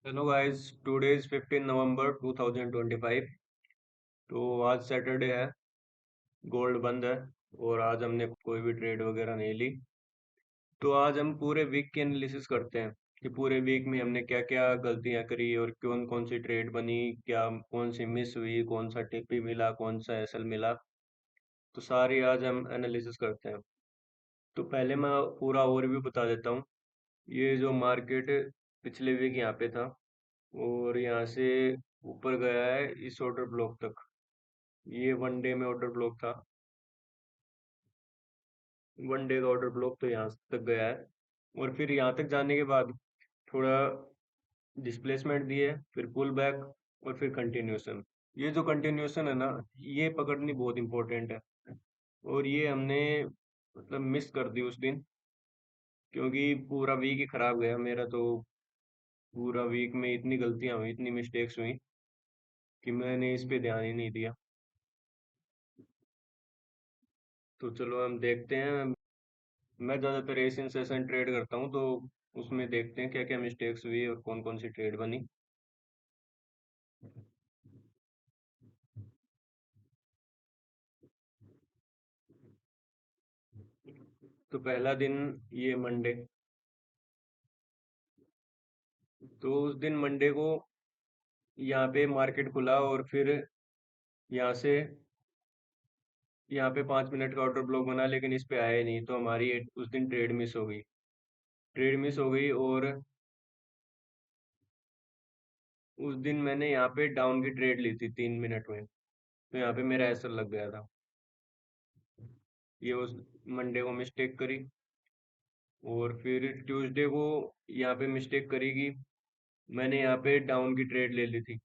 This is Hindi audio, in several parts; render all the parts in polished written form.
हेलो गाइस, टुडे इज 15 नवंबर 2025। तो आज सैटरडे है। गोल्ड बंद है। और आज हमने कोई भी ट्रेड वगैरह नहीं ली। तो आज हम पूरे वीक की एनालिसिस करते हैं कि पूरे वीक में हमने क्या क्या गलतियां करी और कौन कौन सी ट्रेड बनी, क्या कौन सी मिस हुई, कौन सा टीपी मिला, कौन सा एसएल मिला। तो सारी आज हम एनालिसिस करते हैं। तो पहले मैं पूरा ओवरव्यू बता देता हूँ। ये जो मार्केट पिछले वीक यहाँ पे था और यहाँ से ऊपर गया है इस ऑर्डर ब्लॉक तक। ये वन डे में ऑर्डर ब्लॉक था। वन डे का ऑर्डर ब्लॉक तो यहाँ तक गया है। और फिर यहाँ तक जाने के बाद थोड़ा डिस्प्लेसमेंट दिए, फिर पुल बैक और फिर कंटिन्यूशन। ये जो कंटिन्यूशन है ना, ये पकड़नी बहुत इंपॉर्टेंट है। और ये हमने मतलब मिस कर दी उस दिन, क्योंकि पूरा वीक ही खराब गया मेरा तो। पूरा वीक में इतनी गलतियां हुई, इतनी मिस्टेक्स हुई कि मैंने इस पे ध्यान ही नहीं दिया। तो चलो हम देखते हैं। मैं ज़्यादातर एशियन सेशन ट्रेड करता हूँ, तो उसमें देखते हैं क्या क्या मिस्टेक्स हुई और कौन कौन सी ट्रेड बनी। तो पहला दिन ये मंडे। तो उस दिन मंडे को यहाँ पे मार्केट खुला और फिर यहाँ से यहाँ पे 5 मिनट का ऑर्डर ब्लॉक बना, लेकिन इस पे आया ही नहीं, तो हमारी उस दिन ट्रेड मिस हो गई। ट्रेड मिस हो गई और उस दिन मैंने यहाँ पे डाउन की ट्रेड ली थी 3 मिनट में। तो यहाँ पे मेरा ऐसा लग गया था। ये उस मंडे को मिस्टेक करी। और फिर ट्यूसडे को यहाँ पे मिस्टेक करी कि मैंने यहाँ पे डाउन की ट्रेड ले ली थी,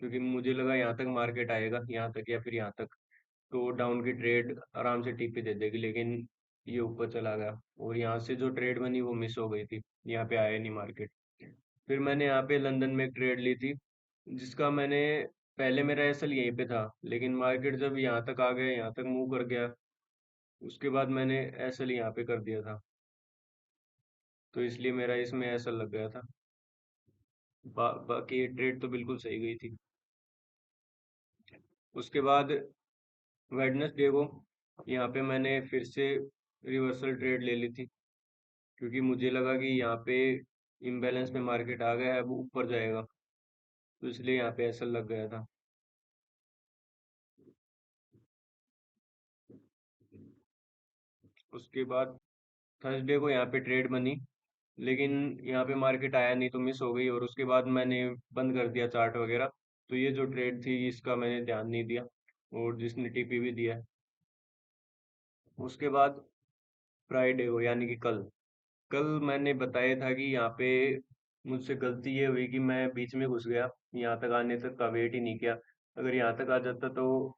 क्योंकि मुझे लगा यहाँ तक मार्केट आएगा, यहाँ तक या फिर यहाँ तक, तो डाउन की ट्रेड आराम से टीपी दे देगी। लेकिन ये ऊपर चला गया और यहाँ से जो ट्रेड बनी वो मिस हो गई थी। यहाँ पे आया नहीं मार्केट। फिर मैंने यहाँ पे लंदन में एक ट्रेड ली थी, जिसका मैंने पहले मेरा एसएल यहीं पे था, लेकिन मार्केट जब यहाँ तक आ गया, यहाँ तक मूव कर गया, उसके बाद मैंने एसएल यहाँ पे कर दिया था। तो इसलिए मेरा इसमें एसएल लग गया था। बाकी ये ट्रेड तो बिल्कुल सही गई थी। उसके बाद वेडनेसडे को यहाँ पे मैंने फिर से रिवर्सल ट्रेड ले ली थी, क्योंकि मुझे लगा कि यहाँ पे इम्बैलेंस में मार्केट आ गया है, अब ऊपर जाएगा। तो इसलिए यहाँ पे ऐसा लग गया था। उसके बाद थर्सडे को यहाँ पे ट्रेड बनी, लेकिन यहाँ पे मार्केट आया नहीं, तो मिस हो गई। और उसके बाद मैंने बंद कर दिया चार्ट वगैरह। तो ये जो ट्रेड थी इसका मैंने ध्यान नहीं दिया, और जिसने टीपी भी दिया। उसके बाद फ्राइडे को यानी कि कल कल मैंने बताया था कि यहाँ पे मुझसे गलती ये हुई कि मैं बीच में घुस गया, यहाँ तक आने तक का वेट ही नहीं किया। अगर यहाँ तक आ जाता तो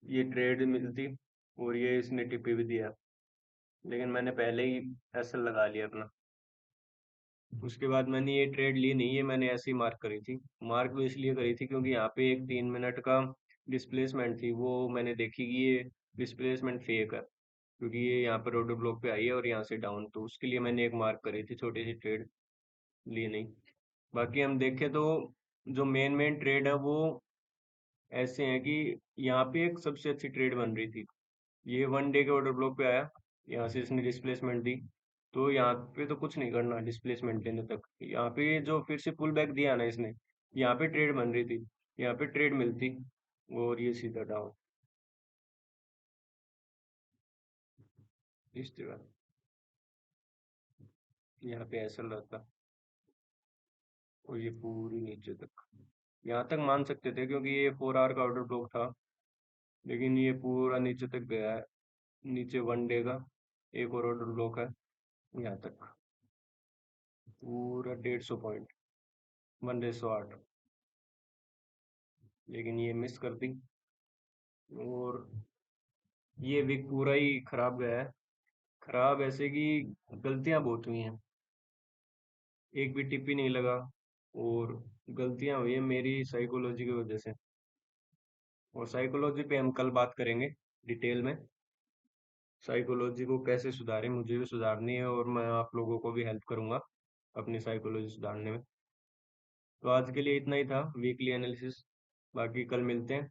ये ट्रेड मिलती और ये इसने टिपी भी दिया, लेकिन मैंने पहले ही ऐसा लगा लिया अपना। उसके बाद मैंने ये ट्रेड ली नहीं, ये मैंने ऐसे ही मार्क करी थी। मार्क भी इसलिए करी थी क्योंकि यहाँ पे एक 3 मिनट का डिस्प्लेसमेंट थी, वो मैंने देखी कि ये डिस्प्लेसमेंट फेक है, क्योंकि ये यहाँ पर रोड ब्लॉक पे आई है और यहाँ से डाउन, तो उसके लिए मैंने एक मार्क करी थी, छोटी सी ट्रेड ली नहीं। बाकी हम देखें तो जो मेन मेन ट्रेड है वो ऐसे हैं कि यहाँ पे एक सबसे अच्छी ट्रेड बन रही थी। ये वन डे के ऑर्डर ब्लॉक पे आया, यहाँ से इसने डिस्प्लेसमेंट दी। तो यहाँ पे तो कुछ नहीं करना डिस्प्लेसमेंट देने तक। यहाँ पे जो फिर से पुल बैक दिया ना इसने, यहाँ पे ट्रेड बन रही थी, यहाँ पे ट्रेड मिलती और ये सीधा डाउन इस तरह। यहाँ पे ऐसा रहता और ये पूरी नीचे तक, यहाँ तक मान सकते थे क्योंकि ये 4 आवर का ऑर्डर ब्लॉक था। लेकिन ये पूरा नीचे तक गया है। नीचे वन डे का एक और ऑर्डर ब्लॉक है, यहाँ तक पूरा 150 पॉइंट, 1:8। लेकिन ये मिस कर दी और ये वीक पूरा ही खराब गया है। खराब ऐसे कि गलतियां बहुत हुई हैं, एक भी टिप ही नहीं लगा। और गलतियां हुई है मेरी साइकोलॉजी की वजह से। और साइकोलॉजी पे हम कल बात करेंगे डिटेल में। साइकोलॉजी को कैसे सुधारें, मुझे भी सुधारनी है और मैं आप लोगों को भी हेल्प करूंगा अपनी साइकोलॉजी सुधारने में। तो आज के लिए इतना ही था वीकली एनालिसिस। बाकी कल मिलते हैं।